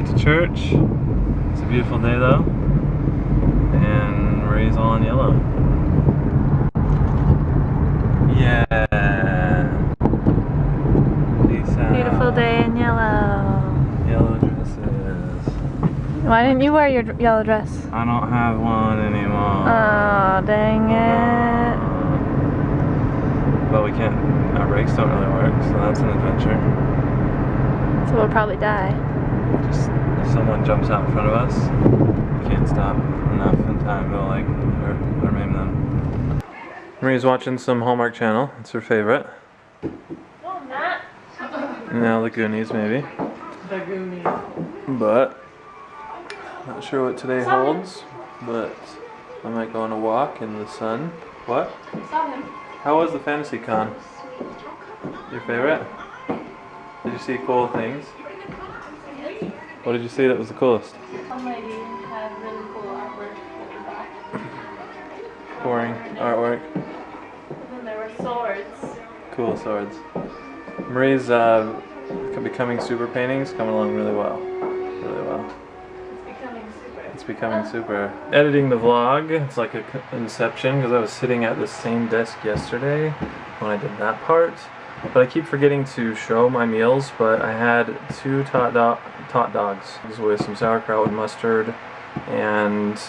way to church. It's a beautiful day though, and Marie's all in yellow. Yeah. Peace out. Beautiful day in yellow. Yellow dresses. Why didn't you wear your yellow dress? I don't have one anymore. Oh, dang it. But we can't, our brakes don't really work, so that's an adventure. So we'll probably die. Just if someone jumps out in front of us, we can't stop enough in time to like or maim them. Marie's watching some Hallmark Channel. It's her favorite. No, I'm not. Now the Goonies maybe. The Goonies. But not sure what today holds. But I might go on a walk in the sun. What? I saw him. How was the Fantasy Con? Your favorite? Did you see cool things? What did you see that was the coolest? Some lady had really cool artwork at the back. Boring artwork. And then there were swords. Cool swords. Marie's becoming super paintings coming along really well. Really well. It's becoming super. It's becoming super. Editing the vlog, it's like an inception because I was sitting at the same desk yesterday when I did that part. But I keep forgetting to show my meals, but I had two tot dogs with some sauerkraut and mustard, and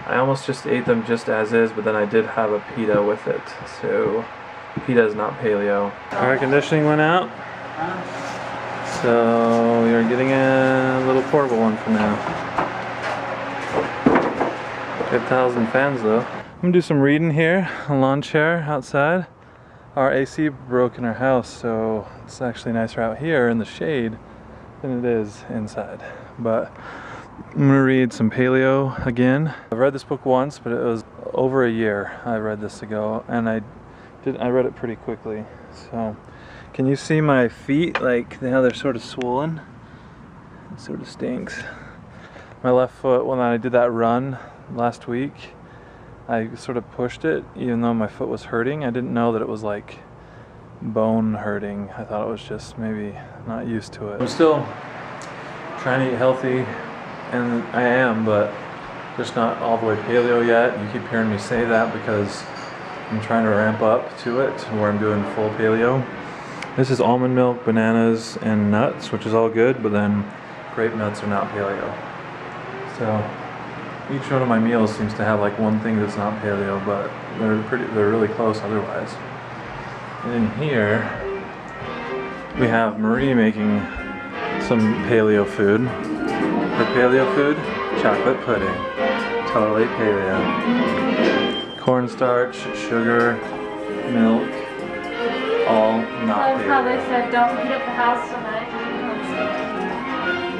I almost just ate them just as is, but then I did have a pita with it. So pita is not paleo. Air conditioning went out, so you're getting a little portable one for now. 5,000 fans though. I'm gonna do some reading here, a lawn chair outside. Our AC broke in our house, so it's actually nicer out here in the shade than it is inside. But I'm gonna read some paleo again. I've read this book once, but it was over a year I read this ago, and I read it pretty quickly. So, can you see my feet? Like how they're sort of swollen? It sort of stinks. My left foot, when I did that run last week, I sort of pushed it even though my foot was hurting. I didn't know that it was like bone hurting. I thought it was just maybe not used to it. I'm still trying to eat healthy, and I am, but just not all the way paleo yet. You keep hearing me say that because I'm trying to ramp up to it where I'm doing full paleo. This is almond milk, bananas, and nuts, which is all good, but then grape nuts are not paleo. So each one of my meals seems to have like one thing that's not paleo, but they're really close otherwise. And in here we have Marie making some paleo food. Her paleo food, chocolate pudding. Totally paleo. Cornstarch, sugar, milk, all not paleo. How they said don't heat up the house tonight.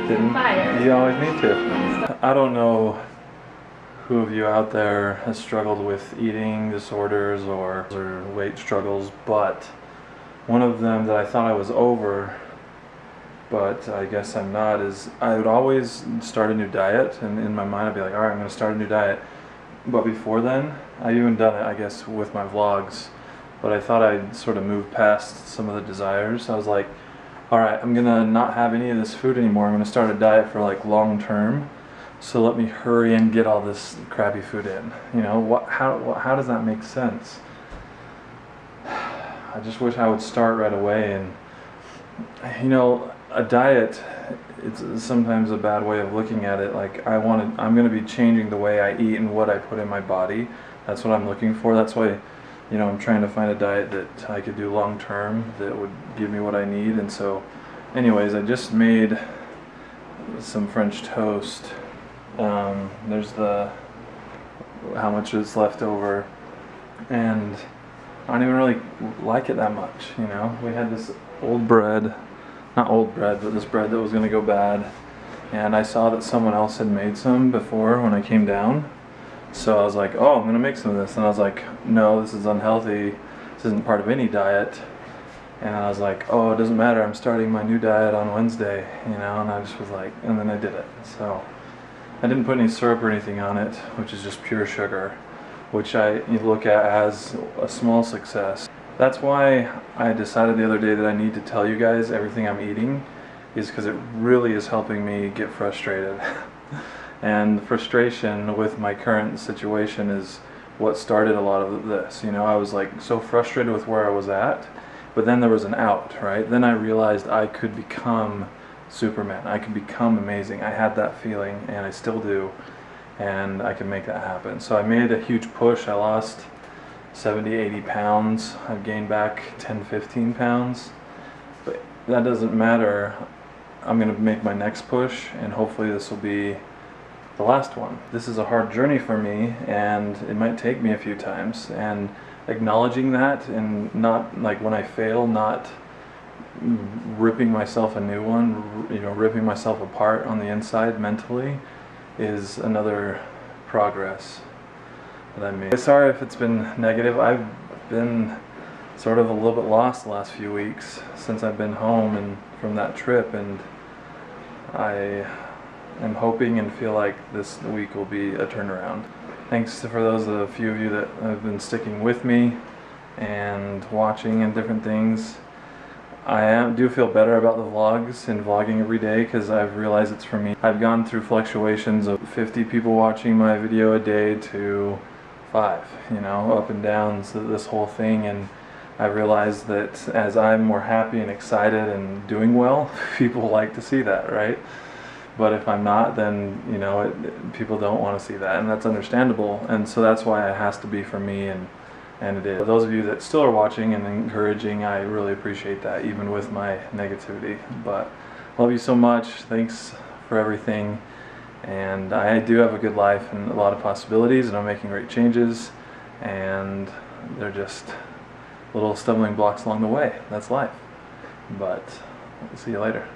Didn't? Fire. You always need to. I don't know who of you out there has struggled with eating disorders or weight struggles, but one of them that I thought I was over, but I guess I'm not, is I would always start a new diet, and in my mind I'd be like, alright, I'm going to start a new diet. But before then, I'd even done it, I guess, with my vlogs, but I thought I'd sort of moved past some of the desires. I was like, alright, I'm going to not have any of this food anymore. I'm going to start a diet for like long term. So let me hurry and get all this crappy food in. You know, how does that make sense? I just wish I would start right away. And you know, a diet, it's sometimes a bad way of looking at it. Like I'm going to be changing the way I eat and what I put in my body. That's what I'm looking for. That's why, you know, I'm trying to find a diet that I could do long term that would give me what I need. And so, anyways, I just made some French toast. There's how much is left over, and I don't even really like it that much, you know. We had this old bread, not old bread, but this bread that was going to go bad, and I saw that someone else had made some before when I came down, so I was like, oh, I'm going to make some of this, and I was like, no, this is unhealthy, this isn't part of any diet. And I was like, oh, it doesn't matter, I'm starting my new diet on Wednesday, you know, and I just was like, and then I did it. So I didn't put any syrup or anything on it, which is just pure sugar, which you look at as a small success. That's why I decided the other day that I need to tell you guys everything I'm eating, is because it really is helping me get frustrated. And the frustration with my current situation is what started a lot of this. You know, I was like so frustrated with where I was at, but then there was an out, right? Then I realized I could become Superman. I could become amazing. I had that feeling, and I still do, and I can make that happen. So I made a huge push. I lost 70, 80 pounds. I've gained back 10, 15 pounds, but that doesn't matter. I'm gonna make my next push, and hopefully this will be the last one. This is a hard journey for me, and it might take me a few times, and acknowledging that, and not like when I fail, not ripping myself a new one, you know, ripping myself apart on the inside mentally, is another progress that I made. Sorry if it's been negative. I've been sort of a little bit lost the last few weeks since I've been home and from that trip, and I am hoping and feel like this week will be a turnaround. Thanks for those a few of you that have been sticking with me and watching and different things. I do feel better about the vlogs and vlogging every day because I've realized it's for me. I've gone through fluctuations of 50 people watching my video a day to 5, you know, up and down, so this whole thing, and I realized that as I'm more happy and excited and doing well, people like to see that, right? But if I'm not, then, you know, people don't want to see that, and that's understandable, and so that's why it has to be for me, and it is. For those of you that still are watching and encouraging, I really appreciate that, even with my negativity. But love you so much. Thanks for everything. And I do have a good life and a lot of possibilities, and I'm making great changes, and they're just little stumbling blocks along the way. That's life. But see you later.